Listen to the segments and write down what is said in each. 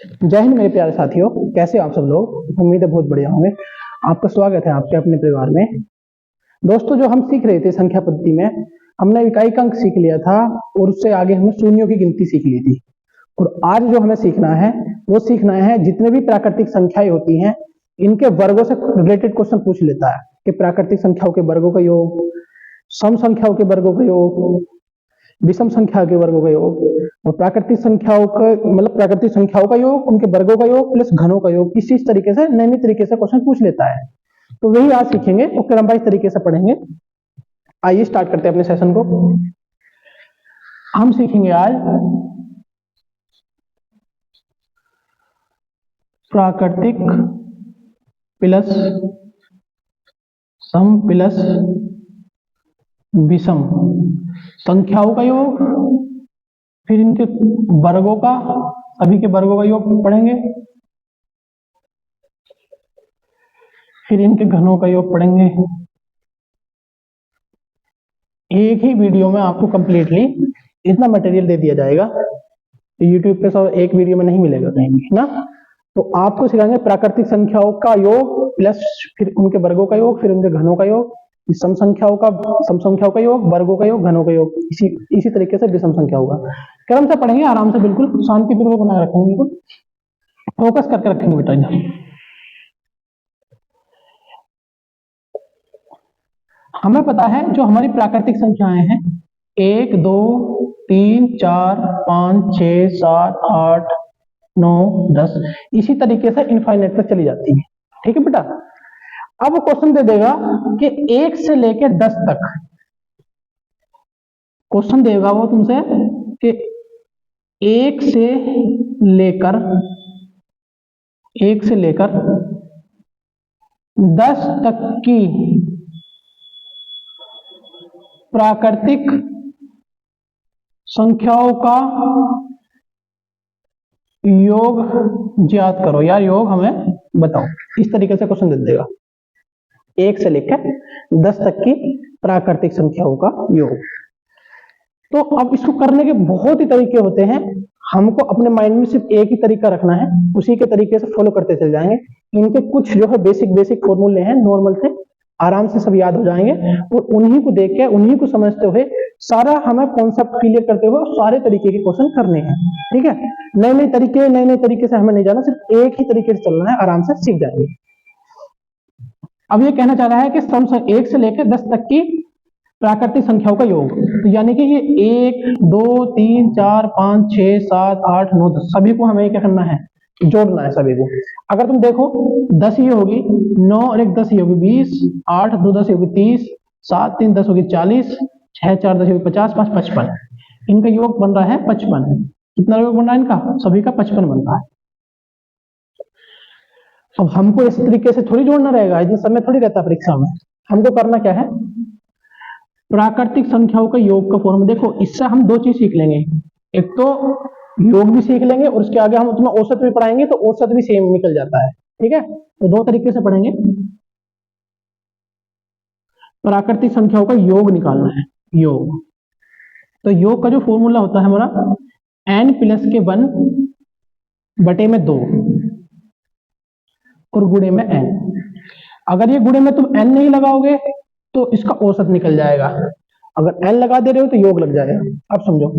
जय हिंद मेरे प्यारे साथियों, कैसे हो आप सब लोग। उम्मीद है बहुत बढ़िया होंगे। आपका स्वागत है आपके अपने परिवार में। दोस्तों, जो हम सीख रहे थे संख्या पद्धति में, हमने इकाई अंक सीख लिया था और उससे आगे हमने शून्यों की गिनती सीख ली थी। और आज जो हमें सीखना है वो सीखना है जितने भी प्राकृतिक संख्याएं होती हैं इनके वर्गों से रिलेटेड क्वेश्चन पूछ लेता है कि प्राकृतिक संख्याओं के वर्गों का योग, सम संख्याओं के वर्गों का योग, विषम संख्या के वर्गों का योग और प्राकृतिक संख्याओं का मतलब प्राकृतिक संख्याओं का योग, उनके वर्गों का योग प्लस घनों का योग। इसी तरीके से नए नए तरीके से क्वेश्चन पूछ लेता है। तो वही आज सीखेंगे और क्रमवार तरीके से पढ़ेंगे। आइए स्टार्ट करते हैं अपने सेशन को। हम सीखेंगे आज प्राकृतिक प्लस सम प्लस विषम संख्याओं का योग, फिर इनके वर्गों का, सभी के वर्गों का योग पढ़ेंगे, फिर इनके घनों का योग पढ़ेंगे। एक ही वीडियो में आपको कंप्लीटली इतना मटेरियल दे दिया जाएगा, यूट्यूब पे सब एक वीडियो में नहीं मिलेगा कहीं भी ना। तो आपको सिखाएंगे प्राकृतिक संख्याओं का योग प्लस फिर उनके वर्गों का योग, फिर उनके घनों का योग, सम संख्याओं का योग, वर्गों का योग, घनों का योग, इसी तरीके से विषम संख्याओं का क्रम से पढ़ेंगे। आराम से, बिल्कुल शांतिपूर्वक बना रखेंगे, बिल्कुल फोकस करके रखेंगे बेटा। हमें पता है जो हमारी प्राकृतिक संख्याएं हैं 1 2 3 4 5 6 7 8 9 10 इसी तरीके से इनफाइनाइट तक चली जाती है। ठीक है बेटा। अब क्वेश्चन दे देगा कि 1 से लेकर 10 तक, क्वेश्चन देगा वो तुमसे कि 1 से लेकर 10 तक की प्राकृतिक संख्याओं का योग ज्ञात करो। यार योग हमें बताओ, इस तरीके से क्वेश्चन दे देगा। 1 से लेकर 10 तक की प्राकृतिक संख्याओं का योग। तो अब इसको करने के बहुत ही तरीके होते हैं, हमको अपने माइंड में सिर्फ एक ही तरीका रखना है, उसी के तरीके से फॉलो करते चले जाएंगे। इनके कुछ जो है बेसिक फॉर्मूले हैं, नॉर्मल से आराम से सब याद हो जाएंगे और उन्हीं को देख के, उन्हीं को समझते हुए सारा हमें कॉन्सेप्ट क्लियर करते हुए सारे तरीके के क्वेश्चन करने हैं। ठीक है। नए नए तरीके से हमें नहीं जाना, सिर्फ एक ही तरीके से चलना है, आराम से सीख जाएंगे। अब ये कहना चाह रहा है कि सम 1 से लेकर 10 तक की प्राकृतिक संख्याओं का योग, तो यानी कि ये 1 2 3 4 5 6 7 8 9 10 सभी को हमें क्या करना है, जोड़ना है सभी को। अगर तुम देखो 10 ये होगी, 9 और 1 10 ये होगी 20, 8 2 10 ये होगी 30, 7 3 10 होगी 40, 6 4 10 होगी 50, 5 55। इनका योग बन रहा है 55। कितना योग बन रहा है इनका? सभी का 55 बन रहा है। अब हमको इस तरीके से थोड़ी जोड़ना रहेगा, इतना समय थोड़ी रहता परीक्षा में। हमको करना क्या है, प्राकृतिक संख्याओं का योग का फॉर्मूला देखो। इससे हम दो चीज सीख लेंगे, एक तो योग भी सीख लेंगे और उसके आगे हम तुम्हें औसत भी पढ़ाएंगे, तो औसत भी सेम निकल जाता है। ठीक है। तो दो तरीके से पढ़ेंगे। प्राकृतिक संख्याओं का योग निकालना है, योग। तो योग का जो फॉर्मूला होता है हमारा n प्लस के 1 बटे में 2 और गुणे में n। अगर ये गुणे में तुम n नहीं लगाओगे तो इसका औसत निकल जाएगा, अगर n लगा दे रहे हो तो योग लग जाएगा। अब समझो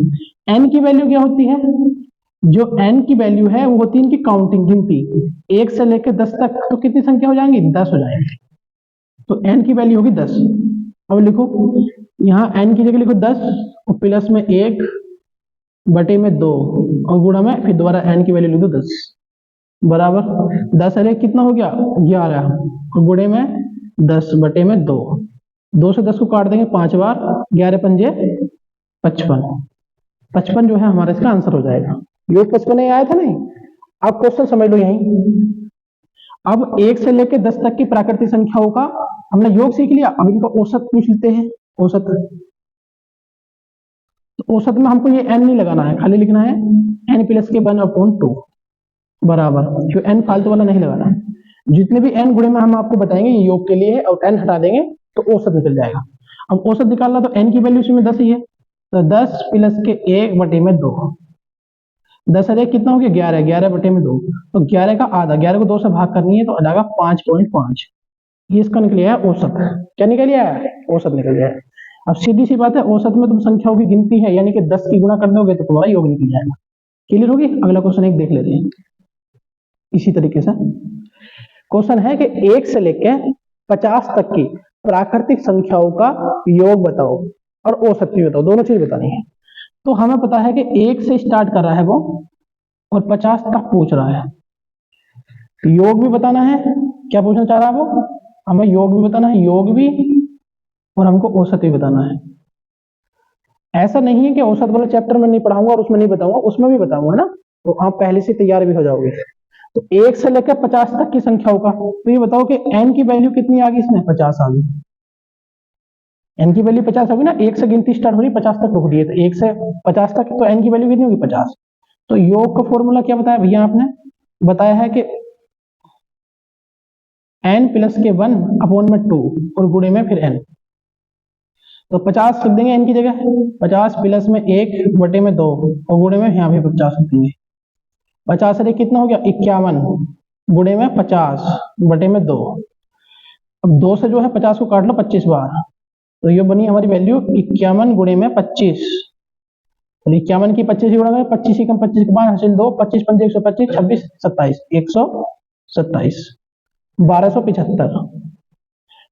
n की वैल्यू क्या होती है, जो n की वैल्यू है वो होती है इनकी काउंटिंग, गिनती। 1 से लेकर 10 तक तो कितनी संख्या हो जाएंगी, 10 हो जाएंगी। तो n की वैल्यू होगी 10। अब लिखो यहाँ n की जगह लिखो 10 और प्लस में 1 बटे में 2 और गुणा में फिर दोबारा n की वैल्यू लिख दो 10 बराबर 10 अरे कितना हो गया 11 और गुणे में 10 बटे में 2। 2 से 10 को काट देंगे 5 बार, 11 पंजे 55। 55 जो है हमारा इसका आंसर हो जाएगा। योग 55 ही आया था नहीं। अब क्वेश्चन समझ लो यहीं। अब 1 से लेकर 10 तक की प्राकृतिक संख्याओं का हमने योग सीख लिया, अब इनका औसत पूछ लेते हैं। औसत, तो औसत में हमको ये n नहीं लगाना है, खाली लिखना है n प्लस के 1/2 बराबर, जो n फालतू वाला नहीं लगाना है। जितने भी n गुणे में हम आपको बताएंगे ये योग के लिए है, और n हटा देंगे तो औसत निकल जाएगा। अब औसत निकालना तो n की वैल्यू इसमें 10 ही है, तो 10 प्लस के 1 बटे में 2 10 और 1 कितना हो गया 11, 11 बटे में 2, तो 11 का आधा, 11 को 2 से भाग करनी है तो आ जाएगा 5.5। ये इसका निकल गया है औसत। क्या निकल गया है? औसत निकल गया है। अब सीधी सी बात है, औसत में तुम संख्याओं की गिनती है यानी कि 10 की गुणा कर दोगे तो तुम्हारा योग निकल जाएगा। क्लियर होगी? अगला क्वेश्चन एक देख लेते हैं इसी तरीके से। क्वेश्चन है कि 1 से लेकर 50 तक की प्राकृतिक संख्याओं का योग बताओ और औसत भी बताओ, दोनों चीज बतानी है। तो हमें पता है कि 1 से स्टार्ट कर रहा है वो और 50 तक पूछ रहा है, योग भी बताना है। क्या पूछना चाह रहा है वो? हमें योग भी बताना है, योग भी, और हमको औसत भी बताना है। ऐसा नहीं है कि औसत वाले चैप्टर में नहीं पढ़ाऊंगा और उसमें नहीं बताऊंगा, उसमें भी बताऊंगा ना, तो आप पहले से तैयार भी हो जाओगे। तो 1 से लेकर 50 तक की संख्याओं का, तो ये बताओ कि n की वैल्यू कितनी आ गई इसमें? 50 आ गई। n की वैल्यू 50 होगी ना, 1 से गिनती स्टार्ट हो रही, 50 तक रुक रही है, तो 1 से 50 तक, तो n की वैल्यू कितनी होगी? 50। तो योग का फॉर्मूला क्या बताया भैया आपने? बताया है कि n प्लस के 1 अपॉन में 2 और गुणे में फिर n। तो 50 लिख देंगे n की जगह, 50 प्लस में 1 बटे में 2 और गुणे में यहाँ भी 50 लिख देंगे। 50 से कितना हो गया? 51 गुणे में 50 बटे में 2। अब 2 से जो है 50 को काट लो 25 बार, तो ये बनी हमारी वैल्यू 51 गुणे में 25। और 51 की 25 गुणा करें, 25 ही कम 25 के बाद हासिल 2, 25 पंजे 125, 26 27 127 1275।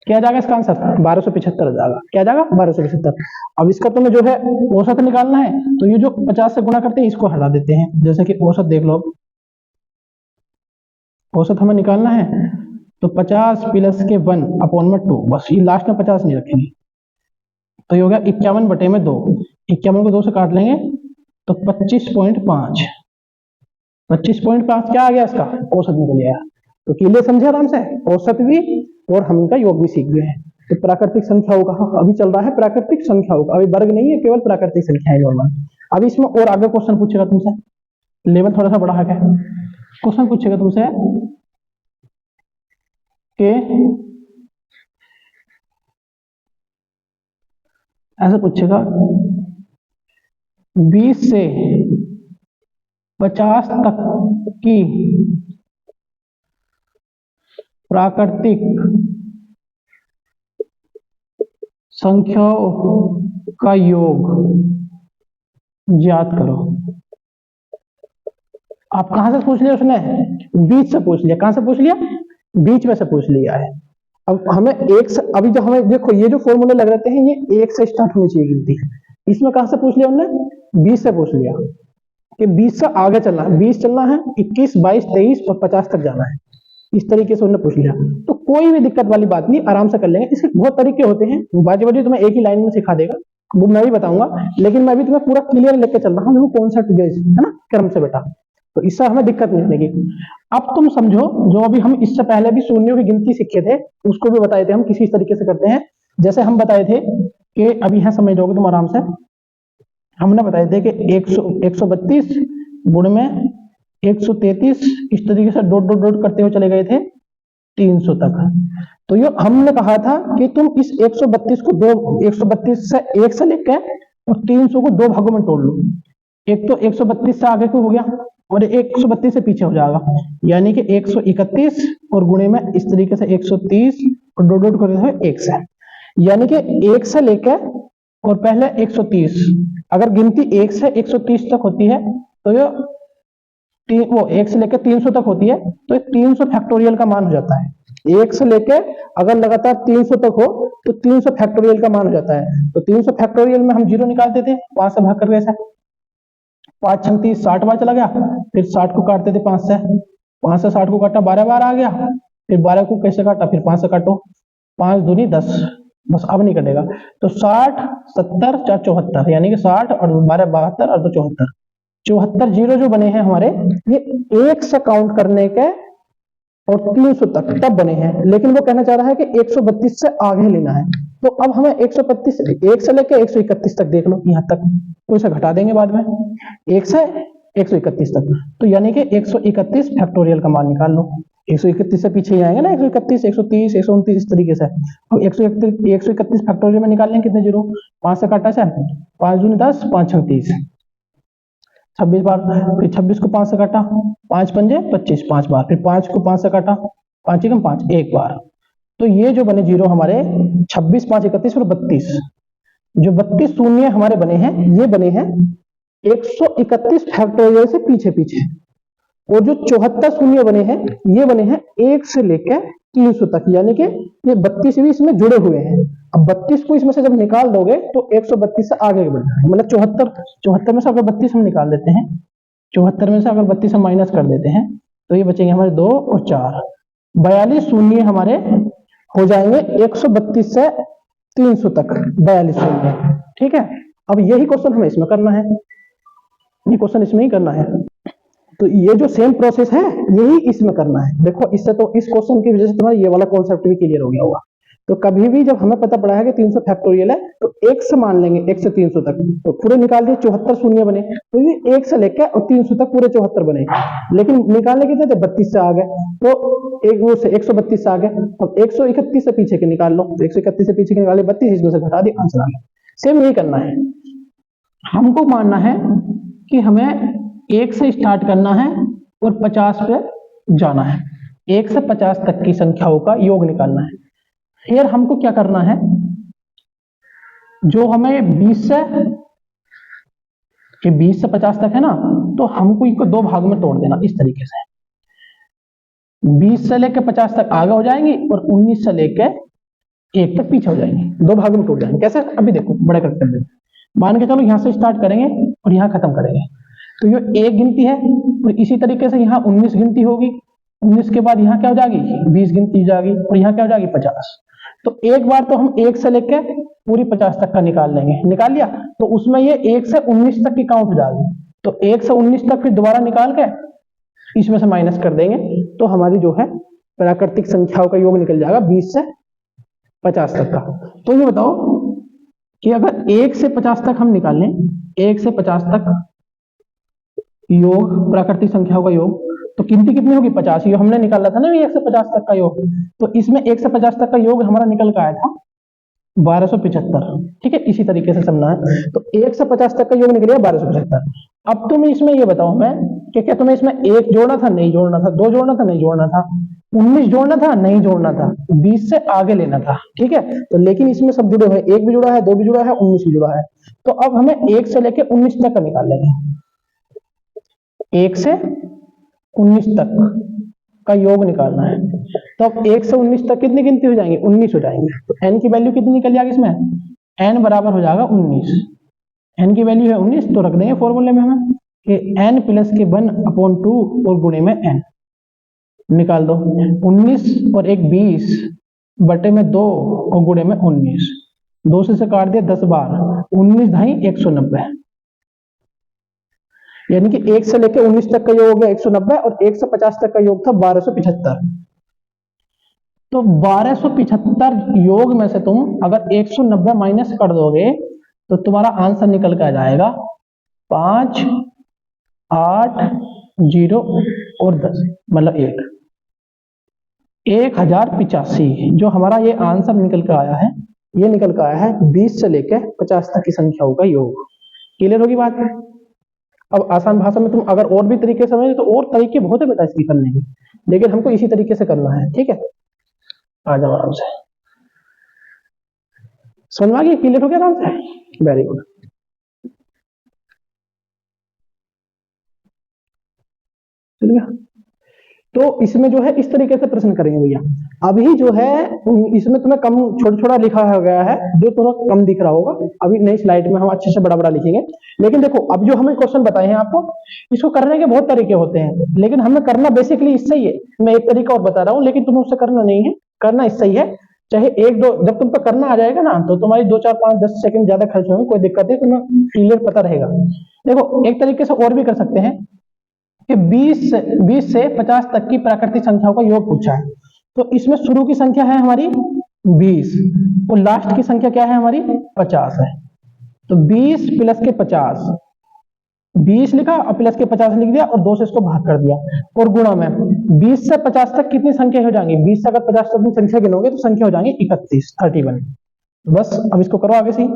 क्या जाएगा इसका आंसर? 1275 आ जाएगा। क्या जाएगा? 1275। अब इसका तुम्हें जो है औसत निकालना है, तो ये जो 50 से गुणा करते हैं इसको हटा देते हैं। जैसे कि औसत देख लो, औसत हमें निकालना है तो 50 प्लस के 1 अपॉन में 2, बस ये लास्ट में 50 नहीं रखेंगे, तो ये हो गया 51 बटे में 2। 51 को 2 से काट लेंगे तो 25.5। 25.5 क्या आ गया? इसका औसत निकल गया। तो क्लियर समझे आराम से? औसत भी और हम इनका योग भी सीख गए हैं। तो प्राकृतिक संख्याओं का अभी चल रहा है, प्राकृतिक संख्याओं का, अभी वर्ग नहीं है, केवल प्राकृतिक संख्याएं नॉर्मल। अभी इसमें और आगे क्वेश्चन पूछेगा तुमसे, लेवल थोड़ा सा बढ़ा के क्वेश्चन पूछेगा तुमसे कि ऐसा पूछेगा 20 से 50 तक की प्राकृतिक संख्याओं का योग ज्ञात करो। आप कहां से पूछ लिया उसने? बीच से पूछ लिया। कहां से पूछ लिया? बीच में से पूछ लिया है। अब हमें एक से, अभी जो हमें देखो ये जो फॉर्मूले लग रहे हैं ये 1 से स्टार्ट होनी चाहिए गिनती। इसमें कहां से पूछ लिया हमने? 20 से पूछ लिया कि 20 से आगे चलना है, 20 चलना है, 21 22 23 और 50 तक जाना है। इस तरीके से उन्होंने पूछ लिया, तो कोई भी दिक्कत वाली बात नहीं, आराम से कर लेंगे। इसके बहुत तरीके होते हैं, बाजी बाजी तुम्हें एक ही लाइन में सिखा देगा, वो मैं भी बताऊंगा, लेकिन मैं भी तुम्हें पूरा क्लियर लेके चल रहा हूँ, कॉन्सेप्ट बेस है ना, क्रम से बेटा, तो इससे हमें दिक्कत नहीं होगी। अब तुम समझो, जो अभी हम इससे पहले भी शून्यों की गिनती सीखे थे, उसको भी बताए थे हम किसी तरीके से करते हैं। जैसे हम बताए थे कि अभी यहाँ समझ जाओगे तुम आराम से, हमने बताए थे कि 132 गुण में 133, इस तरीके से डॉट डॉट डॉट करते हुए चले गए थे 300 तक। तो ये हमने कहा था कि तुम इस 132 को 132 से 1 से लेकर और 300 को 2 भागों में तोड़ लो। एक तो 132 से आगे को हो गया और 132 से पीछे हो जाएगा, यानी कि 131 और गुणे में इस तरीके से 130 और डॉट डॉट करते हुए 1 से, यानी कि 1 से लेकर और पहले 130, अगर गिनती 1 से 130 तक होती है तो ये वो 1 से लेकर 300 तक होती है, तो 300 फैक्टोरियल का मान हो जाता है। 1 से लेकर अगर लगातार 300 तक हो तो 300 फैक्टोरियल का मान हो जाता है। तो 300 फैक्टोरियल में हम 0 निकालते थे, 5 से भाग करके, ऐसा 5 6 30 60 बार चला गया, फिर 60 को काटते थे 5 से, 5 से 60 को काटा 12 बार आ गया, फिर 12 को कैसे काटा, फिर 5 से काटो, 5 दूनी 10, बस अब नहीं कटेगा। तो 60 70 4 74, यानी कि 60 और 12 72 और 2 74, 74 जीरो जो बने हैं हमारे, ये 1 से काउंट करने के और 300 तक तब बने हैं। लेकिन वो कहना चाह रहा है कि 132 से आगे लेना है, तो अब हमें 132 1 से लेकर 131 तक देख लो, यहां तक तो इसे घटा देंगे बाद में 1 से 131 तक, तो यानी कि 131 फैक्टोरियल का मान निकाल लो। 131 से पीछे ही आएंगे ना, 131 130 129 इस तरीके से। तो 131 फैक्टोरियल में निकाल लेंगे कितने जीरो, 5 से काटा से 5 दूनी 10 5 6 30, 26 बार, फिर 26 को 5 से काटा, 5 पंजे 25, 5 बार, फिर 5 को 5 से काटा, 5 एकम 5, एक बार। तो ये जो बने जीरो हमारे 26, 5, 31 और 32, जो 32 शून्य हमारे बने हैं, ये बने हैं 131 फैक्टोरियल से पीछे पीछे, और जो 74 शून्य बने हैं, ये बने हैं 1 से लेकर 300 तक, यानी कि ये 32 भी इसमें जुड़े हुए हैं। अब 32 को इसमें से जब निकाल दोगे तो 132 से आगे बढ़ जाएगा, मतलब 74 में से अगर 32 हम निकाल देते हैं, 74 में से अगर 32 हम माइनस कर देते हैं, तो ये बचेंगे हमारे 2 और 4, 42 शून्य हमारे हो जाएंगे 132 से 300 तक, 42 शून्य। ठीक है, अब यही क्वेश्चन हमें इसमें करना है, ये क्वेश्चन इसमें ही करना है। तो ये जो सेम प्रोसेस है यही इसमें करना है। देखो इससे तो इस क्वेश्चन की वजह से तुम्हारा ये वाला कॉन्सेप्ट भी क्लियर हो गया होगा। तो कभी भी जब हमें पता पड़ा है कि 300 फैक्टोरियल है तो 1 से मान लेंगे, 1 से 300 तक, तो पूरे निकाल दिए 74 शून्य बने, तो ये 1 से लेकर और 300 तक पूरे 74 बने, लेकिन निकालने कितने थे, 32 से आ गए, तो एक वो से 132 से आ गए। अब 131 से पीछे के निकाल लो, तो 131 से पीछे के निकाले 32, इसमें से घटा दिए, आंसर आ गया। सेम यही करना है, हमको मानना है कि हमें 1 से स्टार्ट करना है और 50 पे जाना है, 1 से 50 तक की संख्याओं का योग निकालना है। फिर हमको क्या करना है, जो हमें 20 से 50 तक है ना, तो हमको इनको 2 भाग में तोड़ देना इस तरीके से, 20 से लेकर 50 तक आगे हो जाएंगी और 19 से लेकर 1 तक पीछे हो जाएंगी, 2 भाग में तोड़ जाएंगे। कैसे, अभी देखो बड़े करके कर देते, मान के चलो यहां से स्टार्ट करेंगे और यहां खत्म करेंगे, तो ये 1 गिनती है, और इसी तरीके से यहाँ 19 गिनती होगी, 19 के बाद यहाँ क्या हो जाएगी, 20 गिनती हो जाएगी, और यहाँ क्या हो जाएगी, 50। तो एक बार तो हम 1 से लेकर पूरी 50 तक का निकाल लेंगे, निकाल लिया, तो उसमें ये 1 से 19 तक की काउंट हो जाएगी, तो 1 से 19 तक फिर दोबारा निकाल के इसमें से माइनस कर देंगे, तो हमारी जो है प्राकृतिक संख्याओं का योग निकल जाएगा 20 से 50 तक का। तो ये बताओ कि अगर 1 से 50 तक हम निकाल लें, 1 से 50 तक योग, प्राकृतिक संख्याओं का योग, तो गिनती कितनी होगी, 50। ये हमने निकाला था ना 1 से 50 तक का योग, तो इसमें 1 से 50 तक का योग हमारा निकल के आया था 1275। ठीक है, इसी तरीके से समझना है, तो 1 से 50 तक का योग निकल गया 1275। अब तुम इसमें ये बताओ मैं कि क्या तुम्हें इसमें 1 जोड़ना था, नहीं जोड़ना था, 2 जोड़ना था, नहीं जोड़ना था, 19 जोड़ना था, नहीं जोड़ना था, 20 से आगे लेना था। ठीक है, तो लेकिन इसमें सब जुड़े हुए, 1 भी जुड़ा है, 2 भी जुड़ा है, 19 भी जुड़ा है, तो अब हमें 1 से लेकर 19 तक का निकाल लेंगे, 1 से 19 तक का योग निकालना है। तो अब 1 से 19 तक कितनी गिनती हो जाएंगी, 19 हो जाएंगी। तो n की वैल्यू कितनी निकल जाएगी इसमें, n बराबर हो जाएगा 19, n की वैल्यू है 19, तो रख देंगे फॉर्मूले में हमें कि n प्लस के 1/2 और गुणे में n, निकाल दो, 19 और 1 20 बटे में 2 और गुणे में 19, 2 से काट दिया 10 बार, 19 ढाई 190, यानी कि 1 से लेकर 19 तक का योग हो गया 190, और 1 से 50 तक का योग था 1275। तो 1275 योग में से तुम अगर 190 माइनस कर दोगे तो तुम्हारा आंसर निकल कर आ जाएगा 5, 8, 0 और 10, मतलब 1085। जो हमारा ये आंसर निकल कर आया है, ये निकल कर आया है 20 से लेकर 50 तक की संख्याओं का योग। क्लियर होगी बात। अब आसान भाषा में तुम अगर और भी तरीके समझे तो और तरीके बहुत है बेटा इसकी करने की, लेकिन हमको इसी तरीके से करना है। ठीक है, आ जाओ आराम से, समझ में आ गया, क्लियर हो गया आराम से, वेरी गुड। चल गया। तो इसमें जो है इस तरीके से प्रश्न करेंगे भैया। अभी जो है इसमें तुम्हें कम छोटा लिखा हो गया है, जो थोड़ा कम दिख रहा होगा, अभी नई स्लाइड में हम अच्छे से बड़ा लिखेंगे। लेकिन देखो अब जो हमें क्वेश्चन बताए हैं आपको, इसको करने के बहुत तरीके होते हैं, लेकिन हमें करना बेसिकली इससे ही है। मैं एक तरीका और बता रहा हूँ, लेकिन तुम्हें उससे करना नहीं है, करना इससे ही है। चाहे 1-2 जब तुम पर करना आ जाएगा ना, तो तुम्हारी 2, 4, 5, 10 सेकंड ज्यादा खर्च होंगे, कोई दिक्कत नहीं, तुम्हें क्लियर पता रहेगा। देखो एक तरीके से और भी कर सकते हैं कि 20 से 50 तक की प्राकृतिक संख्याओं का योग पूछा है, तो इसमें शुरू की संख्या है हमारी 20 और लास्ट की संख्या क्या है हमारी 50 है। तो 20 प्लस के 50, 20 लिखा और प्लस के 50 लिख दिया और 2 से इसको भाग कर दिया, और गुणा में 20 से 50 तक कितनी संख्या हो जाएंगी, 20 से अगर 50 तक तुम संख्या गिनोगे तो संख्या हो जाएंगी 31। बस अब इसको करो आगे से,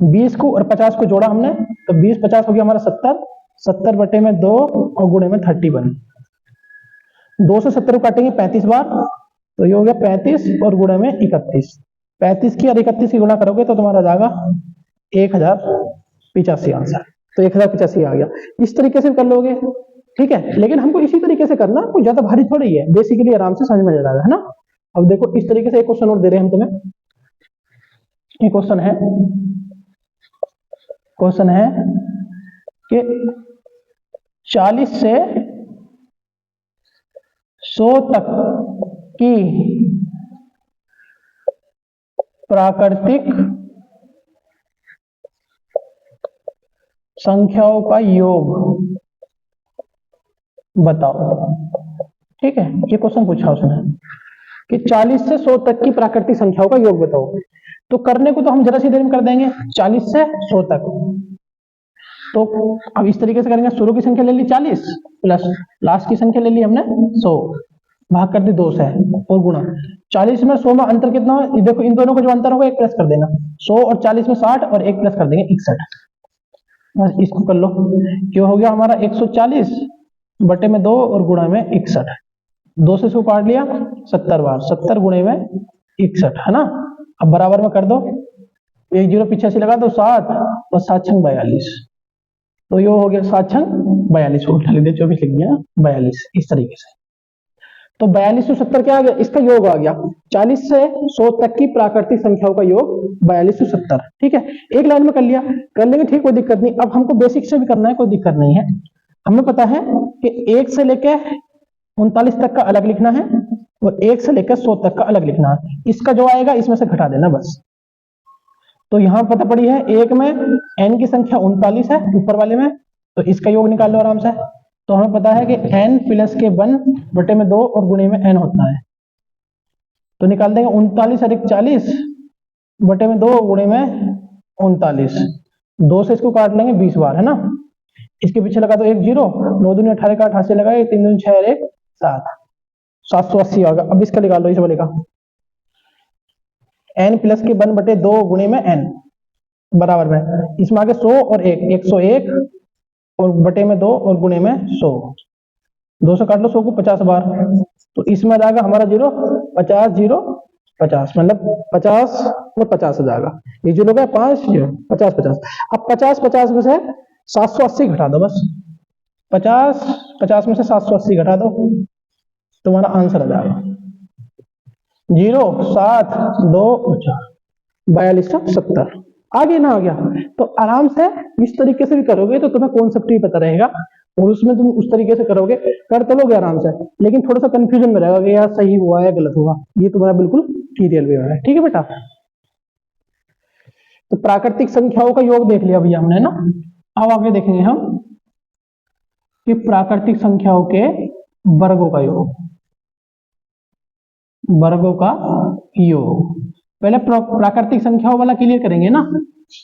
20 को और 50 को जोड़ा हमने, तो 20 50 हो गया हमारा 70, 70 बटे में 2 और गुणे में 31। 2 से 70 को काटेंगे 35 बार, तो ये हो गया 35 और गुणे में 31। 35 की और 31 की गुणा करोगे तो तुम्हारा जाएगा 1085 आंसर। तो 1085 आ गया। इस तरीके से कर लोगे, ठीक है। लेकिन हमको इसी तरीके से करना, कोई ज्यादा भारी थोड़ी है, बेसिकली आराम से समझ में आ जाएगा, है ना। अब देखो इस तरीके से एक क्वेश्चन और दे रहे हैं हम तुम्हें। एक क्वेश्चन है कि 40 से 100 तक की प्राकृतिक संख्याओं का योग बताओ। ठीक है, ये क्वेश्चन पूछा उसने कि 40 से 100 तक की प्राकृतिक संख्याओं का योग बताओ। तो करने को तो हम जरा सी देर में कर देंगे, 40 से 100 तक। तो अब इस तरीके से करेंगे, शुरू की संख्या ले ली 40 प्लस लास्ट की संख्या ले ली हमने 100, भाग कर दी 2 से और गुणा। 40 में 100 में अंतर कितना हो, देखो इन दोनों का जो अंतर होगा एक प्लस कर देना। 100 और 40 में 60 और एक प्लस कर देंगे 61। बस इसको कर लो, क्यों हो गया हमारा 140 बटे में 2 और गुणा में 61। 2 से इसको काट लिया 70 बार, 70 गुणे में 61, है ना। अब बराबर में कर दो, एक जीरो पीछे से लगा दो 7 और 7 छंग 42। तो ये हो गया 7 छंग 42, उल्टा लिख दिया, 24 लिख दिया 42। इस तरीके से तो 42 से 70 क्या आ गया, इसका योग आ गया। 40 से 100 तक की प्राकृतिक संख्याओं का योग 42 से 70। ठीक है, एक लाइन में कर लिया, कर लेंगे, ठीक, कोई दिक्कत नहीं। अब हमको बेसिक से भी करना है, कोई दिक्कत नहीं है। हमें पता है कि 1 से लेकर 39 तक का अलग लिखना है और 1 से लेकर 100 तक का अलग लिखना है। इसका जो आएगा इसमें से घटा देना बस। तो यहां पता पड़ी है, एक में n की संख्या 39 है ऊपर वाले में, तो इसका योग निकाल लो आराम से। तो हमें पता है कि n प्लस के 1 बटे में 2 और गुणे में n होता है। तो निकाल देंगे 39 और 40 बटे में 2 गुणे में 39। 2 से इसको काट लेंगे 20 बार, है ना। इसके पीछे लगा दो 1 जीरो, 9 दूनी 18 का 88 लगाए, 3 दूनी 6 और 1 7, 780 आ गया। अब इसका निकाल लो, इस वाले का n प्लस के 1 बटे 2 गुणे में n बराबर में, इसमें आगे 100 और 1, 101 और बटे में 2 और गुणे में 100। 2 से काट लो 100 को 50 बार, तो इसमें आ जाएगा हमारा जीरो 50 जीरो 50, मतलब 50 और 50 आ जाएगा। ये जो लोग 5 50 50। अब 50 50 में से 780 घटा दो बस, 50 50 में से 780 घटा दो, तुम्हारा आंसर आ जाएगा 0 7 2 42 70। आगे ना आ गया तो आराम से इस तरीके से भी करोगे तो तुम्हें कॉन्सेप्ट भी पता रहेगा, और उसमें तुम उस तरीके से करोगे, कर तो लोगे आराम से, लेकिन थोड़ा सा कंफ्यूजन में रहेगा कि यार सही हुआ है गलत हुआ। ये तुम्हारा बिल्कुल क्लियर भी है, ठीक है बेटा। तो प्राकृतिक संख्याओं का योग देख लिया भैया हमने ना। अब आगे देखेंगे हम कि प्राकृतिक संख्याओं के वर्गों का योग। वर्गों का योग पहले प्राकृतिक संख्याओं वाला क्लियर करेंगे ना।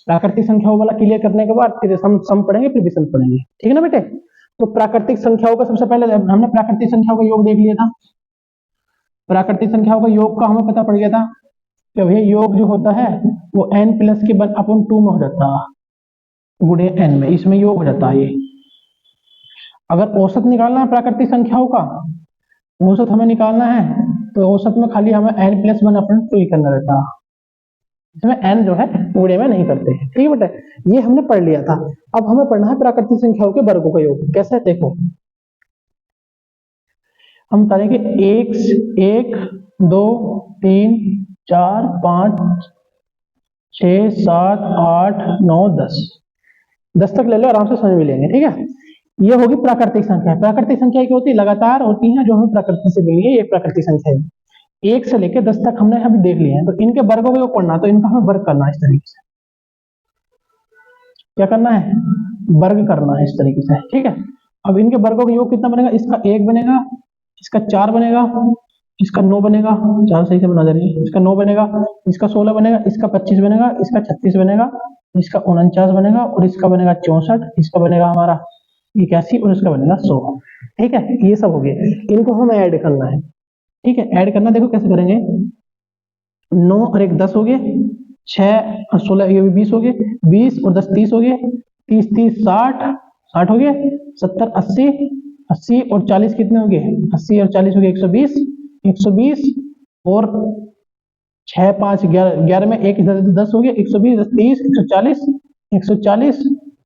प्राकृतिक संख्याओं वाला क्लियर करने के बाद फिर सम पढ़ेंगे, फिर विषम पढ़ेंगे, ठीक है ना बेटे। तो प्राकृतिक संख्याओं का सबसे पहले हमने प्राकृतिक संख्याओं का योग देख लिया था। प्राकृतिक संख्याओं का योग का हमें पता पड़ गया था कि भैया योग जो होता है वो n प्लस के 1/2 में हो जाता है गुणे n में, इसमें योग हो जाता है ये। अगर औसत निकालना है प्राकृतिक संख्याओं का, औसत हमें निकालना है, तो औसत में खाली हमें n प्लस 1/2 ही करना रहता है, इसमें n जो है गुणे में नहीं करते, ठीक है बेटा। ये हमने पढ़ लिया था। अब हमें पढ़ना है प्राकृतिक संख्याओं के वर्गों का योग। कैसे, देखो हम बता रहे कि 1 2 3 4 5 6 7 8 9 10 तक ले लो, आराम से समझ भी लेंगे, ठीक है। ये होगी प्राकृतिक संख्या। प्राकृतिक संख्या क्या होती है, लगातार होती है, जो हमें प्रकृति से मिली है, ये प्राकृतिक संख्या है। 1 से लेकर 10 तक हमने अभी देख लिए हैं, तो इनके वर्गों का योग पढ़ना, तो इनका हमें वर्ग करना है इस तरीके से। क्या करना है, वर्ग करना है इस तरीके से, ठीक है। अब इनके वर्गों का योग कितना बनेगा, इसका 1 बनेगा, इसका 4 बनेगा, इसका 9 बनेगा, 4 सही से बना दे रही है, इसका 9 बनेगा, इसका 16 बनेगा, इसका 25 बनेगा, इसका 36 बनेगा, इसका 49 बनेगा, और इसका बनेगा 64, इसका बनेगा हमारा 81, और इसका बनेगा 100, ठीक है। ये सब हो गए, इनको हमें ऐड करना है, ठीक है। ऐड करना देखो कैसे करेंगे, 9 और 1 10 हो गए, 6 और 16 ये भी 20 हो गए, 20 और 10 30 हो गए, 30 30 60 8 हो गए, 70 80, 80 और 40 कितने हो गए, 80 और 40 हो गए 120, 120 और 6 5 11, 11 में 1 इधर 10 हो गया, 120 30 140, 140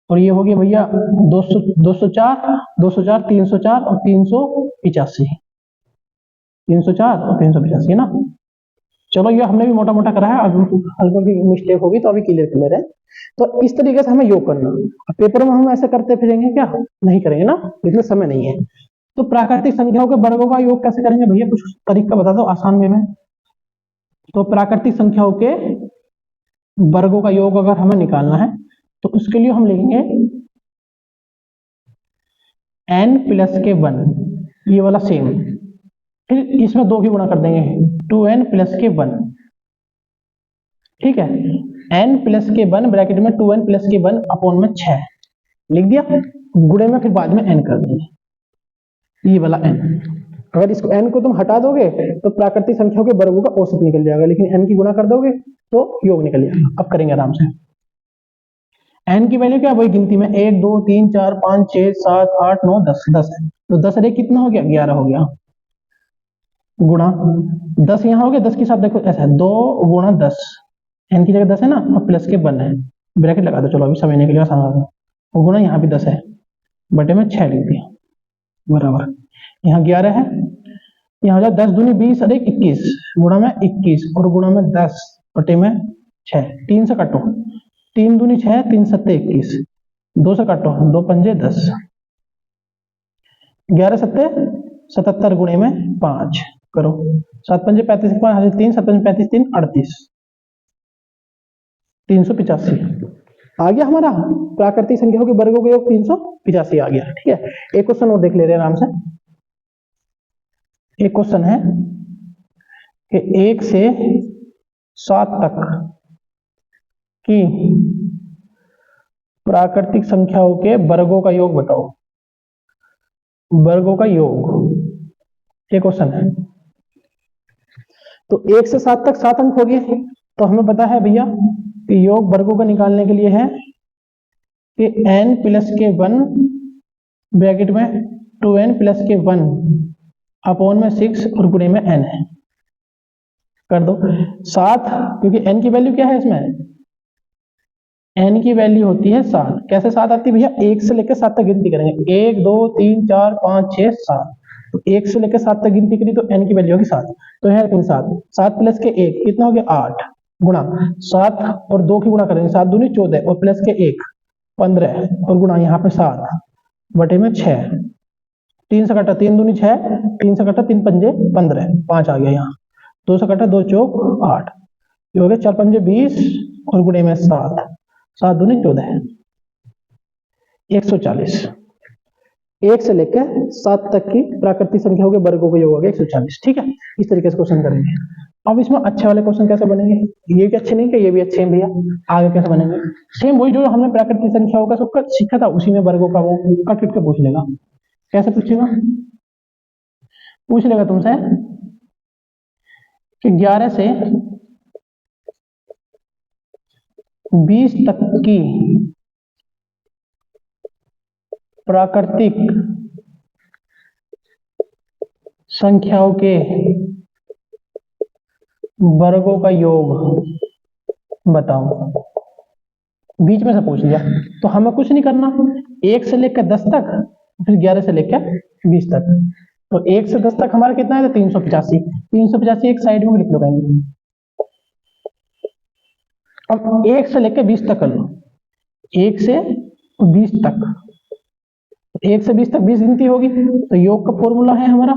और ये हो गया भैया 200 204 204 304 और 385, 304 और 385 है ना। चलो ये हमने भी मोटा मोटा करा है, अगर हल्की मिस्टेक होगी तो अभी क्लियर है। तो इस तरीके से हमें योग करना, पेपर में हम ऐसे करते फिरेंगे क्या, नहीं करेंगे ना, इतना समय नहीं है। तो प्राकृतिक संख्याओं के वर्गों का योग कैसे करेंगे भैया, कुछ तरीका बता दो आसान वे में। तो प्राकृतिक संख्याओं के वर्गों का योग अगर हमें निकालना है तो उसके लिए हम लिखेंगे n प्लस के 1, ये वाला सेम, फिर इसमें 2 की गुणा कर देंगे 2n प्लस के 1, ठीक है। n प्लस के 1 ब्रैकेट में 2n प्लस के 1 अपॉन में 6 लिख दिया, गुणे में फिर बाद में n कर देंगे, ये वाला n। अगर इसको n को तुम हटा दोगे तो प्राकृतिक संख्याओं के वर्गों का औसत निकल जाएगा, लेकिन n की गुणा कर दोगे तो योग निकल जाएगा। अब करेंगे आराम से। n की वैल्यू क्या, वही गिनती में 1 2 3 4 5 6 7 8 9 10 10 है, तो 10 अरे कितना हो गया, 11 हो गया, गुणा 10 यहाँ हो गया, 10 के साथ देखो ऐसा है 2 गुणा 10, n की जगह 10 है ना, और प्लस के 1 है, ब्रैकेट लगा दो, चलो अभी समझने के लिए आसान होगा। और गुणा यहाँ भी 10 है, बटे में 6 लिख दिया, बराबर यहाँ 11 है, यहाँ हो जाए 10 दूनी 20 अरे 21, गुणा में 21 और गुणा में 10 बटे में 6, 3 से काटो, 3 दूनी 6 3 सत्ते 21, 2 से काटो 2 पंजे 10, 11 सत्ते 77 गुणे में 5 करो, 7 पंजे 35 5 3 7 पंजे 35 3 38, 385 आ गया हमारा प्राकृतिक संख्याओं के वर्गों का योग 385 आ गया, ठीक है। एक क्वेश्चन और देख ले रहे हैं आराम से। एक क्वेश्चन है कि 1 से 7 तक की प्राकृतिक संख्याओं के वर्गों का योग बताओ, वर्गों का योग, ये क्वेश्चन है। तो 1 से 7 तक 7 अंक हो गए, तो हमें पता है भैया कि योग वर्गों का निकालने के लिए है कि n प्लस के 1 ब्रैकेट में 2n प्लस के 1 अपॉन में 6 और गुणे में n है, कर दो 7, क्योंकि n की वैल्यू क्या है इसमें, n की वैल्यू होती है 7। कैसे 7 आती है भैया, 1 से लेकर 7 तक गिनती करेंगे, 1 2 3 4 5 6 7, तो 1 से लेकर 7 तक गिनती करी तो n की वैल्यू होगी 7, तो है 7, 7 प्लस के 1 कितना हो गया 8, गुणा 7 और 2 की गुणा करेंगे, 7 दूनी 14 और प्लस के 1 15 और गुणा यहाँ पे 7 बटे में 6, 3 से कटा 3 दूनी 6, 3 से कटा 3 पंजे 15, 5 आ गया यहाँ, 2 से कटा 2 चौक 8, ये हो गया 4 पंजे 20 और गुणे में 7, 7 दूनी 14, 140। 1 से लेकर 7 तक की प्राकृतिक संख्याओं के वर्गों का योग होगा 140, ठीक है। इस तरीके से क्वेश्चन करेंगे। अब इसमें अच्छे वाले क्वेश्चन कैसे बनेंगे, ये भी अच्छे नहीं कि ये भी अच्छे हैं भैया, आगे कैसे बनेंगे, सेम वही जो हमने प्राकृतिक संख्याओं का सबका सीखा था उसी में वर्गों का वो कट के पूछ लेगा। कैसे पूछेगा, पूछ लेगा तुमसे कि 11 से 20 तक की प्राकृतिक संख्याओं के वर्गों का योग बताओ, बीच में से पूछ लिया, तो हमें कुछ नहीं करना, 1 से लेकर 10 तक फिर 11 से लेकर 20 तक, तो 1 से 10 तक हमारा कितना है, तो 385, 385 एक साइड में लिख लो कहीं। अब 1 से लेकर 20 तक कर लो, 1 से 20 तक, 1 से 20 तक 20 गिनती होगी, तो योग का फॉर्मूला है हमारा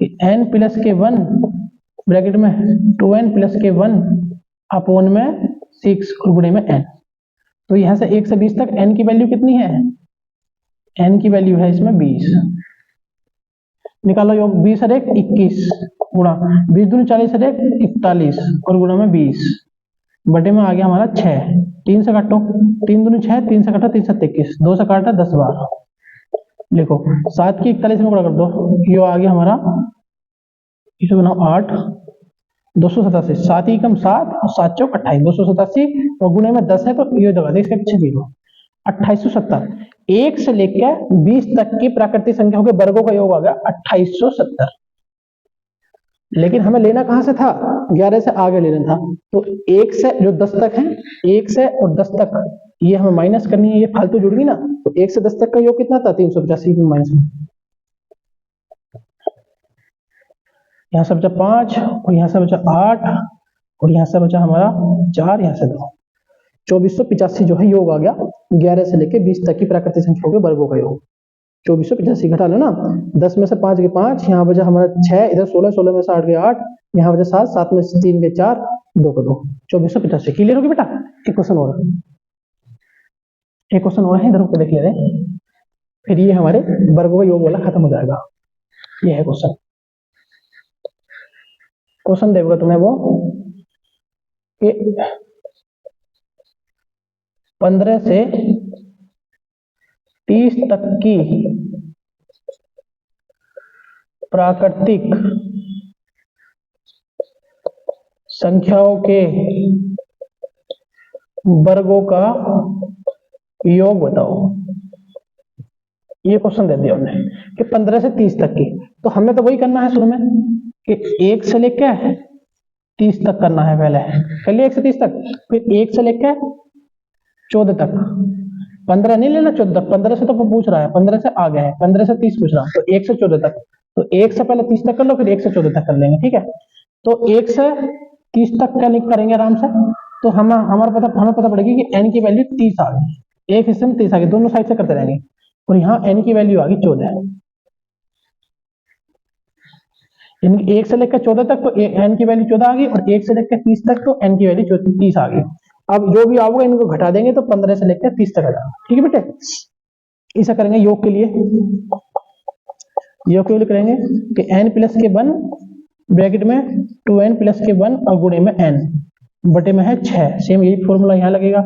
कि n प्लस के 1 ब्रैकेट में 2n प्लस के 1 अपॉन में 6 और गुणे में n, तो यहां से 1 से 20 तक n की वैल्यू कितनी है, n की वैल्यू है इसमें 20, निकालो योग, 20 अरे 21 गुणा 20 दूनी 40 अरे 41 और गुणा में 20 बटे में आ गया हमारा 6, 3 से काटो, 3 दूनी 6, 3 से काटा 3 से 21, 2 से काटा 10 12, लिखो 7 की 41 में गुणा कर दो, ये आ गया हमारा, इसे बनाओ 8, 287, 7 ही कम 7 और 7 चौक 28, 287 और गुणे में 10 है तो ये दबा दे, इसके पीछे 0, 2870, 1 से लेकर 20 तक की प्राकृतिक संख्याओं के वर्गों का योग आ गया 2870। लेकिन हमें लेना कहां से था, 11 से आगे लेना था। तो 1 से जो 10 तक है, 1 से और 10 तक ये हमें माइनस करनी है, ये फालतू जुड़ गई ना। तो 1 से 10 तक का योग कितना था, 385 में माइनस, यहां से बचा 5 और यहां से बचा 8 और यहां से बचा हमारा 4, यहां से 2, 2485 जो है योग आ गया 11 से लेकर 20 तक की प्राकृतिक संख्याओं के वर्गों का योग। 2485 घटा लो ना, 10 में से 5 के 5, यहाँ बचा हमारा 6, इधर 16, 16 में से 8 के 8, यहाँ बचा 7, 7 में से 3 के 4, 2 को 2, 2485। क्लियर होगी बेटा? एक क्वेश्चन और है, एक क्वेश्चन और है, इधर होकर देख ले रहे, फिर ये हमारे वर्गों का योग वाला खत्म हो जाएगा। ये है क्वेश्चन। क्वेश्चन देगा तुम्हें वो कि 15 से 30 तक की प्राकृतिक संख्याओं के वर्गों का योग बताओ। ये क्वेश्चन दे दिया हमने कि 15 से 30 तक की, तो हमें तो वही करना है शुरू में कि 1 से लेकर 30 तक करना है। पहले कर लिया 1 से 30 तक, फिर 1 से लेकर 14 तक, 15 नहीं लेना 14 तक, 15 से तो पूछ रहा है, 15 से आगे है, 15 से 30 पूछ रहा है, तो 1 से 14 तक। तो 1 से पहले 30 तक कर लो, फिर 1 से 14 तक कर लेंगे, ठीक है। तो 1 से 30 तक का लिख करेंगे आराम से, तो हमें पता पड़ेगी कि n की वैल्यू 30 आ गई, एक हिस्से में 30 आ गई, दोनों साइड से करते रहेंगे, और यहाँ n की वैल्यू आ गई 14। 1 से लेकर 14 तक तो n की वैल्यू 14 आ गई, और 1 से लेकर 30 तक तो n की वैल्यू 30 आ गई। अब जो भी आओगे इनको घटा देंगे तो 15 से लेकर 30 तक आ जाएगा, ठीक है बेटे। ऐसा करेंगे योग के लिए, योग के लिए करेंगे कि n प्लस के 1 ब्रैकेट में 2n प्लस के 1 और गुणे में n बटे में है 6। सेम यही फॉर्मूला यहाँ लगेगा,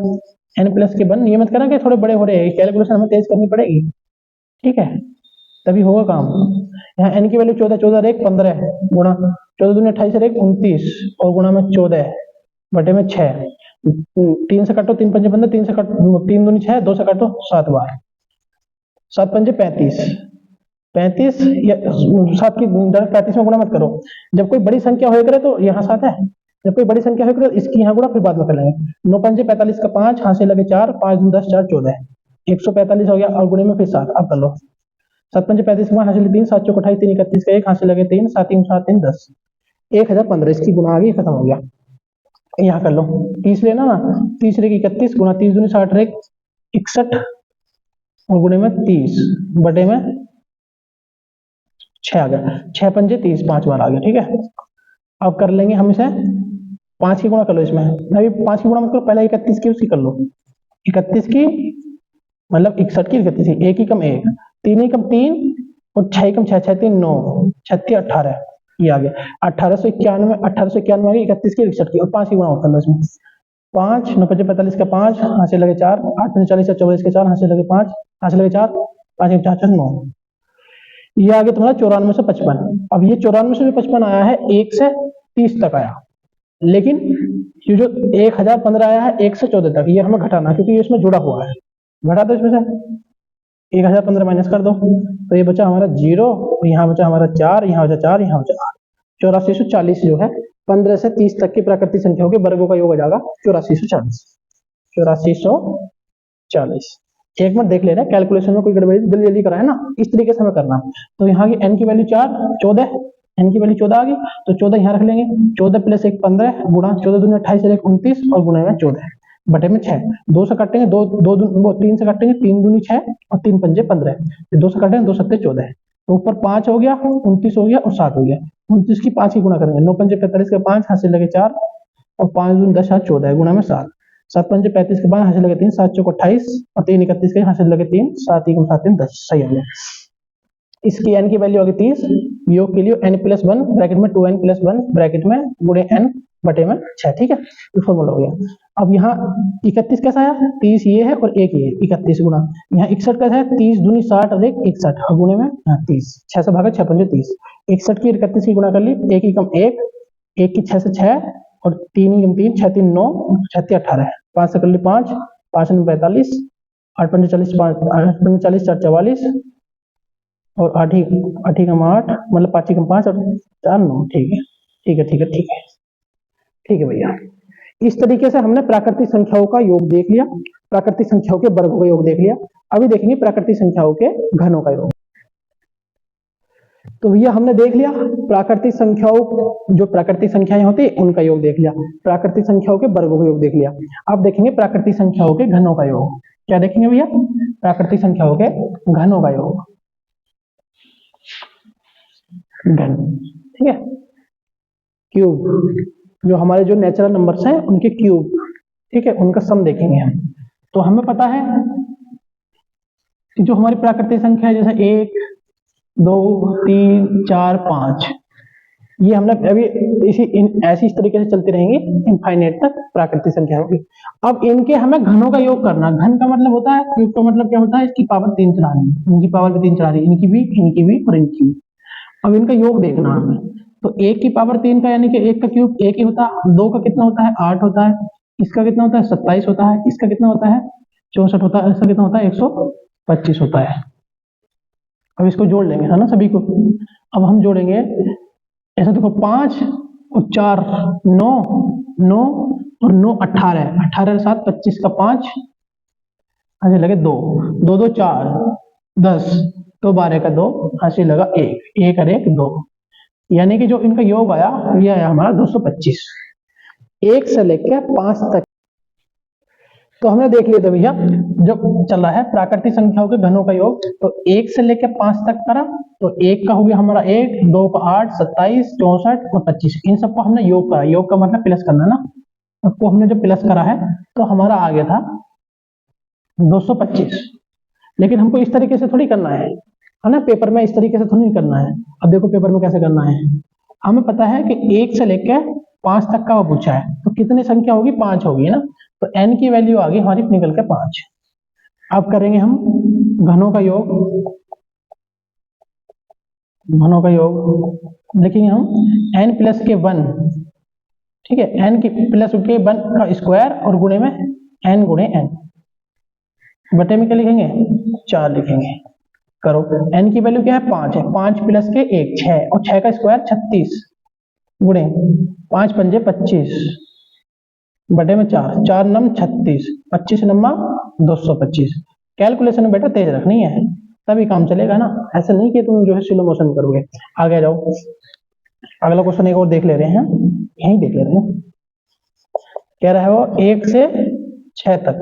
n प्लस के 1। ये मत करना कि थोड़े बड़े हो रहे हैं, कैलकुलेशन हमें तेज करनी पड़ेगी, ठीक है, तभी होगा काम। यहाँ n की वैल्यू 14, 14 एक 15 गुणा 14 दूनी 28 एक 29 और गुणा में 14 बटे में 6। 3 से काटो 3 पंजे 15, 3 से काटो 3 दूनी 6, 2 से काटो 7 बार, 7 पंजे 35, 35 या 7 की 35 में गुणा मत करो। जब कोई बड़ी संख्या हो करे तो यहाँ 7 है, जब कोई बड़ी संख्या हो करे इसकी यहाँ गुणा फिर बाद में कर लेंगे। 9 पंजे 45 का 5, हाथ से लगे 4, 5 10 4 14, 145 हो गया, और गुणे में फिर 7। अब कर लो, 7 पंजे 35 हाथ से 3, 7 चौक 28, 3 31 का 1, हाथ से लगे 3, 7 3 7 3 10, 1015, इसकी गुणा आ गई, खत्म हो गया। यहाँ कर लो, 30 लेना ना, 30 रेगी 31 गुणा 30 दूनी 60 रेग 61 और गुणे में 30 बटे में 6 आ गया, 6 पंजे 30, 5 बार आ गया, ठीक है। अब कर लेंगे हम इसे 5 की गुणा कर लो, इसमें अभी 5 की गुणा मत करो, पहले 31 की उसकी कर लो, 31 की मतलब 61 की 31 की, 1 ही कम 1, 3 ही कम 3 और 6 ही कम 6, 6 3 9, 36 18, ये आ गया 1891, 1891 आ गई, 31 की 61 की, और 5 की गुणा कर लो इसमें, 5 9 पंजे 45 का 5, हाथ से लगे 4, 8 पंजे 40 44 के 4, हाथ से लगे 5, हाथ से लगे 4, 5 1 4 9, ये आ गया तुम्हारा 94 से 55। अब ये 94 से 55 आया है, 1 से 30 तक आया, लेकिन ये जो 1015 आया है 1 से 14 तक, ये हमें घटाना, क्योंकि ये इसमें जुड़ा हुआ है। घटा दो इसमें से 1015 माइनस कर दो, तो ये बचा हमारा 0, और यहाँ बचा हमारा 4, यहाँ बचा 4, यहाँ बचा 8, 8440 जो है 15 से 30 तक की प्राकृतिक संख्याओं के वर्गों का योग हो जाएगा 8440। 8440 एक मिनट देख लेना, कैलकुलेशन में कोई गड़बड़ी जल्दी जल्दी करा है ना, इस तरीके से हमें करना। तो यहाँ की n की वैल्यू 4 14, n की वैल्यू 14 आ गई, तो 14 यहाँ रख लेंगे, 14 प्लस 1 15 गुणा 14 दूनी 28 1 29 और गुणे में 14 बटे में 6। 2 से काटेंगे 3 से काटेंगे, 3 दूनी 6 और 3 पंजे 15, 2 से काटेंगे 2 सत्ते 14, तो ऊपर 5 हो गया, 29 हो गया और 7 हो गया। 29 की 5 की गुणा करेंगे, 9 पंजे 45 का 5, हाथ से लगे 4 और 5 दूनी 10 7 14 गुणा में 7, 7 पंजे 35 के 5, हाथ से लगे 3, 7 चौक 28 और 3 31 के, हाथ से लगे 3, 7 1 7 3 10, सही हो गया। इसकी n की वैल्यू होगी 30, योग के लिए n प्लस 1 ब्रैकेट में 2n प्लस 1 ब्रैकेट में गुणे n बटे में 6, ठीक है, ये फॉर्मूला हो गया। अब यहाँ 31 कैसा है, 30 ये है और 1 ये है, 31 गुणा यहाँ 61 कैसा है, 30 दूनी 60 और 1 61 और गुणे में यहाँ 30, 6 से भागा 6 पंजे 30, 61 की 31 की गुणा कर ली, 1 ही कम 1, 1 की 6 से 6 और 3 ही कम 3, 6 3 9, 36 18, 5 से कर ली 5, 5 में 45 8 पंजे 40, 8 पंजे 40, 4 44 और 8 ही कम 8 मतलब 5 ही कम 5 और 4 9। ठीक है ठीक है ठीक है ठीक है ठीक है भैया। इस तरीके से हमने प्राकृतिक संख्याओं का योग देख लिया, प्राकृतिक संख्याओं के वर्गों का योग देख लिया। अभी देखेंगे प्राकृतिक संख्याओं के घनों का योग। तो भैया हमने देख लिया प्राकृतिक संख्याओं, जो प्राकृतिक संख्याएं होती है उनका योग देख लिया, प्राकृतिक संख्याओं के वर्गों का योग देख लिया। अब देखेंगे प्राकृतिक संख्याओं के घनों का योग। क्या देखेंगे भैया? प्राकृतिक संख्याओं के घनों का योग, घन, ठीक है। क्यूब, जो हमारे जो नेचुरल नंबर्स हैं उनके क्यूब, ठीक है, उनका सम देखेंगे हम। तो हमें पता है कि जो हमारी प्राकृतिक संख्या है जैसे 1 2 3 4 5, ये हमने अभी ऐसी तरीके से चलती रहेंगी इनफाइनाइट तक प्राकृतिक संख्या होगी। अब इनके हमें घनों का योग करना। घन का मतलब होता है, क्यूब का मतलब क्या होता है? इसकी पावर 3 चढ़ा दी, इनकी पावर भी 3 चढ़ा दी, इनकी भी और इनकी भी। अब इनका योग देखना हमें। तो 1 की पावर 3 का यानी कि 1 का क्यूब 1 ही होता है। 2 का कितना होता है? 8 होता है। इसका कितना होता है? 27 होता है। इसका कितना होता है? 64 होता है। इसका कितना होता है? 125 होता है। अब इसको जोड़ लेंगे, है ना, सभी को। अब हम जोड़ेंगे ऐसा, देखो 5 और 4 9, 9 और 9 18, 18 7 25 का 5, ऐसे लगे 2 2 2 4 10, तो 12 का 2, ऐसे लगा 1 1 और 1 2, यानी कि जो इनका योग आया ये आया हमारा 225, 1 से लेकर 5 तक। तो हमने देख लिया था भैया, जब चल रहा है प्राकृतिक संख्याओं के घनों का योग, तो 1 से लेकर 5 तक करा, तो 1 का हो गया हमारा 1, 2 का 8, 27, 64 और 25, इन सबको हमने योग करा। योग का मतलब प्लस करना ना, सबको हमने जो प्लस करा है तो हमारा आ गया था 225। लेकिन हमको इस तरीके से थोड़ी करना है ना, पेपर में इस तरीके से थोड़ी नहीं करना है। अब देखो पेपर में कैसे करना है। हमें पता है कि 1 से लेकर 5 तक का वो पूछा है, तो कितनी संख्या होगी? 5 होगी ना, तो n की वैल्यू आ गई हमारी निकल के 5। अब करेंगे हम घनों का योग। घनों का योग देखेंगे हम n प्लस के 1, ठीक है, n की प्लस के 1 का स्क्वायर और गुणे में n गुणे n, बटे में क्या लिखेंगे? 4 लिखेंगे। करो, n की वैल्यू क्या है? 5 है। 5 प्लस के 1 6, और 6 का स्क्वायर 36 गुणे 5 पंजे 25 बटे में 4, 4 नम 36, 25 नम्मा 225। कैलकुलेशन में बेटा तेज रखनी है, तभी काम चलेगा ना, ऐसा नहीं कि तुम जो है स्लो मोशन करोगे। आगे जाओ, अगला क्वेश्चन एक और देख ले रहे हैं, यही देख ले रहे हैं। कह रहा है वो 1 से 6 तक,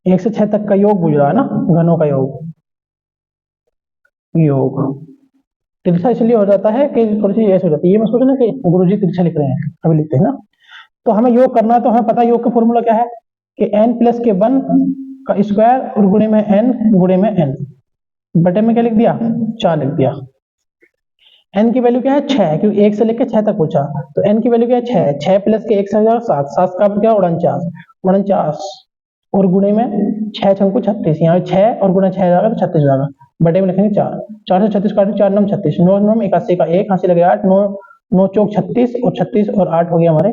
1 से 6 तक का योग पूछ रहा है ना, घनों का योग। योग तिरछा इसलिए हो जाता है कि थोड़ी सी ऐसे हो जाती है, ये मैं सोच ना कि गुरुजी तिरछा लिख रहे हैं, अभी लिखते हैं ना। तो हमें योग करना है, तो हमें पता योग का फॉर्मूला क्या है कि n प्लस के 1 का स्क्वायर और गुणे में n गुणे में n, बटे में क्या लिख दिया? 4 लिख दिया। n की वैल्यू क्या है? 6, क्योंकि 1 से लेकर 6 तक पूछा, तो n की वैल्यू क्या है? 6, 6 प्लस के 1 से 7, 7 का क्या? 49, 49 और गुणे में 6 छंको 36, यहाँ 6 और गुणा 6 जाएगा तो 36 जाएगा, बटे में लिखेंगे 4, 4 से 36 काटो, 4 9 36, 9 9 81 का 1, हासिल लगे 8, 9 9 चौक 36 और 36 और 8 हो गया हमारे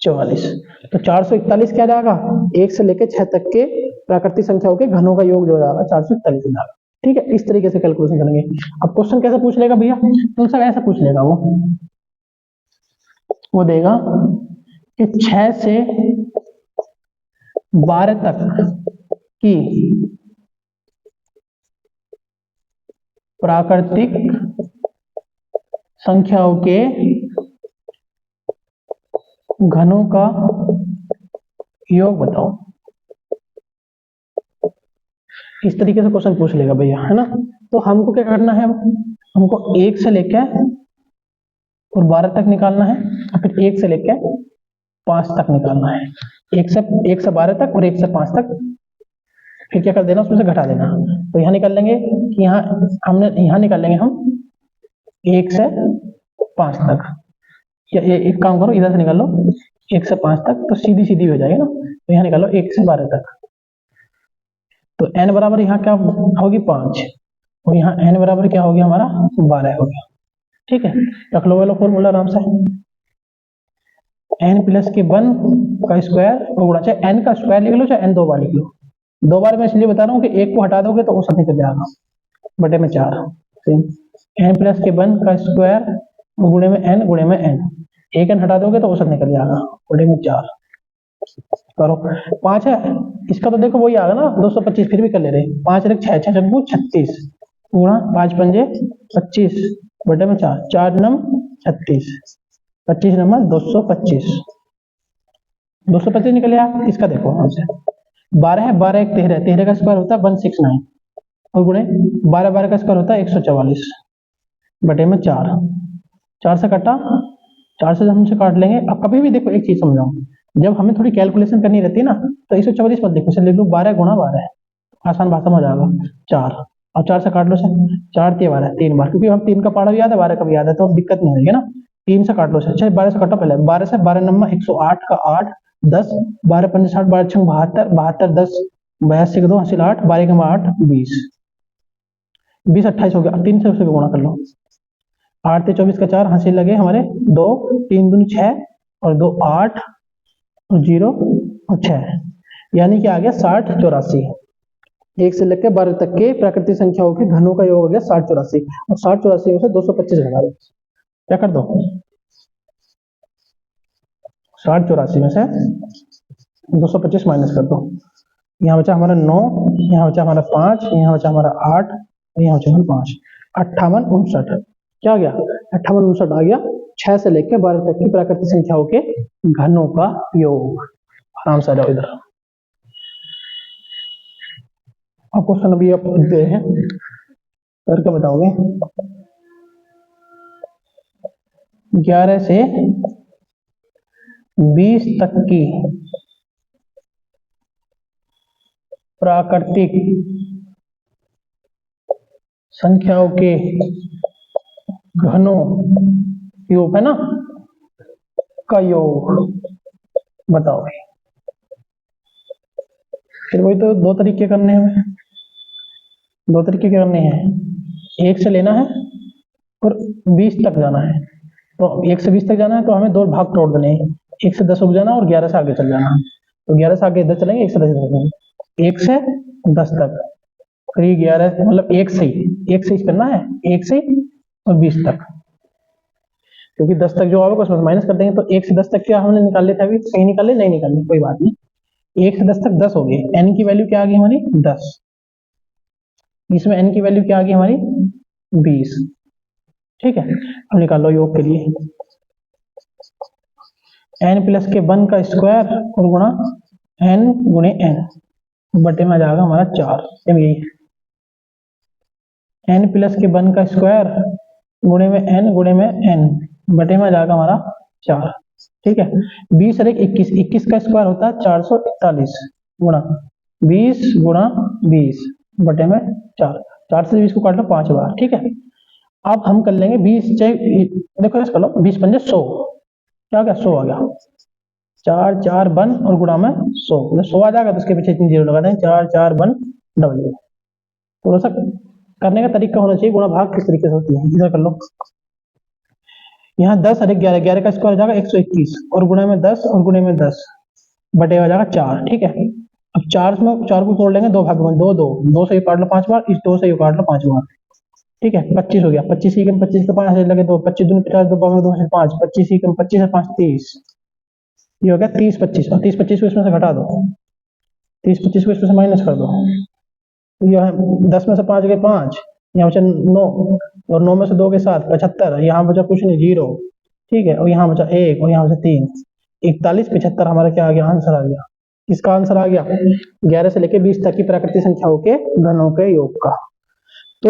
44। तो 441 क्या जाएगा? 1 से लेकर 6 तक के प्राकृतिक संख्याओं के घनों का योग जो जाएगा 441 जाएगा। ठीक है, इस तरीके से कैलकुलेशन करेंगे। अब क्वेश्चन कैसे पूछ लेगा भैया? तो सब ऐसा पूछ लेगा, वो देगा कि 6 से 12 तक की प्राकृतिक संख्याओं के घनों का योग बताओ। इस तरीके से क्वेश्चन पूछ लेगा भैया, है ना। तो हमको क्या करना है? हमको 1 से लेकर और 12 तक निकालना है, और फिर 1 से लेकर 5 तक निकालना है। 1 से 12 तक और 1 से 5 तक, फिर क्या कर देना? उसमें से घटा देना। तो यहाँ निकाल लेंगे कि यहाँ निकाल लेंगे हम 1 से 5 तक, या एक काम करो, इधर से निकाल लो 1 से 5 तक, तो सीधी सीधी हो जाएगी ना। तो यहाँ निकालो 1 से 12 तक, तो n बराबर यहाँ क्या होगी? 5, और यहाँ n बराबर क्या हो गया हमारा? 12 हो गया। ठीक है, रख लो वाला फॉर्मूला आराम से। n प्लस के 1 का स्क्वायर और गुणा, चाहे n का स्क्वायर लिख लो चाहे n 2 बार लिख लो। 2 बार मैं इसलिए बता रहा हूँ कि एक को हटा दोगे तो औसत निकल जाएगा बटे में 4। n प्लस के 1 का स्क्वायर गुणे में n, एक n हटा दोगे तो औसत निकल जाएगा बटे में 4। करो 5 है, इसका तो देखो वही आएगा ना 225, फिर भी कर ले रहे 5 रख 6 6 चंकू 36 गुणा 5 पंजे 25 बटे में 4, 4 नम 36, 25 नंबर 225, 225 निकल आया। इसका देखो हमसे 12 है, 12 एक 13, 13 का स्क्वायर होता है 169 और गुणे 12 12 का स्क्वायर होता है 144 बटे में 4, 4 से कटा, 4 से हमसे काट लेंगे। अब कभी भी देखो एक चीज समझाओ, जब हमें थोड़ी कैलकुलेशन करनी रहती है ना तो 144 मत लिखो, लिख लो 12 गुणा 12, आसान भाषा में हो जाएगा 4, और 4 से काट लो, 4 3 12 3 बार, क्योंकि हम 3 का पहाड़ा भी याद है 12 का भी याद है तो दिक्कत नहीं होगी ना। 3 से काट लो, अच्छा 12 से काटो पहले, 12 से 12 नंबर 108 का 8 10, 12 पंजे 60, 12 छंग 72, 72 10 82 का 2 हासिल 8, 12 के 8 20, 20 28 हो गया। अब 3 से उसे गुणा कर लो, 8 से 24 का 4 हासिल लगे हमारे 2, 3 दूनी 6 और 2 8 और 0 और 6, यानी कि आ गया 60 84। 1 से लेकर 12 तक के प्राकृतिक संख्याओं के घनों का योग हो गया 60 84, और 60 84 में से 225 घटा दो, क्या कर दो 60 84 में से 225 माइनस कर दो, यहाँ बचा हमारा 9, यहाँ बचा हमारा 5, यहाँ बचा हमारा 8, यहाँ बचा हमारा 5, 58 59, क्या आ गया 58 59 आ गया 6 से लेकर 12 तक की प्राकृतिक संख्याओं के घनों का योग। आराम से आ जाओ इधर, अब क्वेश्चन अभी आप दे हैं करके बताओगे। 11 से 20 तक की प्राकृतिक संख्याओं के घनों योग है ना का योग बताओ। फिर वही तो दो तरीके करने हैं, दो तरीके करने हैं, 1 से लेना है और 20 तक जाना है। तो 1 से 20 तक जाना है तो हमें 2 भाग तोड़ देने हैं, 1 से 10 उग जाना और 11 से आगे चल जाना। तो 11 से आगे 10 चलेंगे, 1 से 10 चलेंगे, 1 से 10 तक, फिर 11 मतलब 1 से ही करना है, 1 से और 20 तक, क्योंकि 10 तक जो आएगा उसमें माइनस कर देंगे। तो 1 से 10 तक क्या हमने निकाल लिया था, अभी कहीं निकाले नहीं निकालने कोई बात नहीं। 1 से 10 तक 10 हो गए, n की वैल्यू क्या आ गई हमारी 10, इसमें n की वैल्यू क्या आ गई हमारी 20, ठीक है। अब निकाल लो योग के लिए, n प्लस के 1 का स्क्वायर और गुणा n गुणे n बटे में आ जाएगा हमारा 4, यही n प्लस के 1 का स्क्वायर गुणे में n गुणे में n बटे में आ जाएगा हमारा 4, ठीक है। 20 और 21, 21 का स्क्वायर होता है 441 गुणा 20 गुणा 20 बटे में 4, 4 से 20 को काट लो 5 बार, ठीक है। अब हम कर लेंगे 20 देखो ऐसा कर लो, 20 पंजे 100, क्या आ गया 100 आ गया, 4 4 1 और गुणा में 100, मतलब 100 आ जाएगा तो उसके पीछे 3 जीरो लगा दें, 4 4 1 डबल। थोड़ा सा करने का तरीका होना चाहिए, गुणा भाग किस तरीके से होती है, इधर कर लो। यहाँ 10 और 11, 11 का स्क्वायर हो जाएगा 121 और गुणे में 10 और गुणे में 10 बटे हो जाएगा 4, ठीक है। अब 4 में 4 को तोड़ लेंगे 2 भाग में, 2 2 2 से काट लो 5 बार, इस 2 से काट लो 5 बार, ठीक है। 25 हो गया, 25 ही कम 25 के 5 लगे 2, 25 दूनी 50, 2 2 से 5, 25 ही कम 25 से 5 30, ये हो गया 30 25, और 30 25 को इसमें से घटा दो, 30 25 को इसमें से माइनस कर दो, तो यह 10 में से 5 गए 5, यहाँ बचा 9 और 9 में से 2 के 7 75, यहाँ बचा कुछ नहीं 0, ठीक है। और यहाँ बचा 1 और यहाँ बचा 3, 41 75 हमारा क्या आ गया आंसर आ गया। इसका आंसर आ गया 11 से लेकर 20 तक की प्राकृतिक संख्याओं के घनों के योग का। तो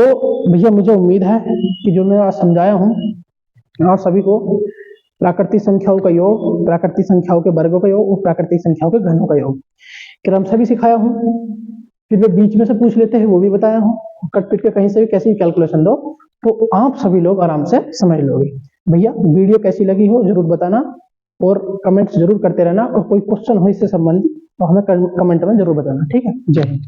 भैया मुझे उम्मीद है कि जो मैं आज समझाया हूँ आप सभी को प्राकृतिक संख्याओं का योग, प्राकृतिक संख्याओं के वर्गों का योग और प्राकृतिक संख्याओं के घनों का योग क्रम से भी सिखाया हूँ, फिर वे बीच में से पूछ लेते हैं वो भी बताया हूँ, कट पिट के कहीं से भी कैसी कैलकुलेशन दो तो आप सभी लोग आराम से समझ लोगे। भैया वीडियो कैसी लगी हो जरूर बताना और कमेंट्स जरूर करते रहना, और कोई क्वेश्चन हो इससे संबंधित तो हमें कमेंट में जरूर बताना, ठीक है। जय हिंद।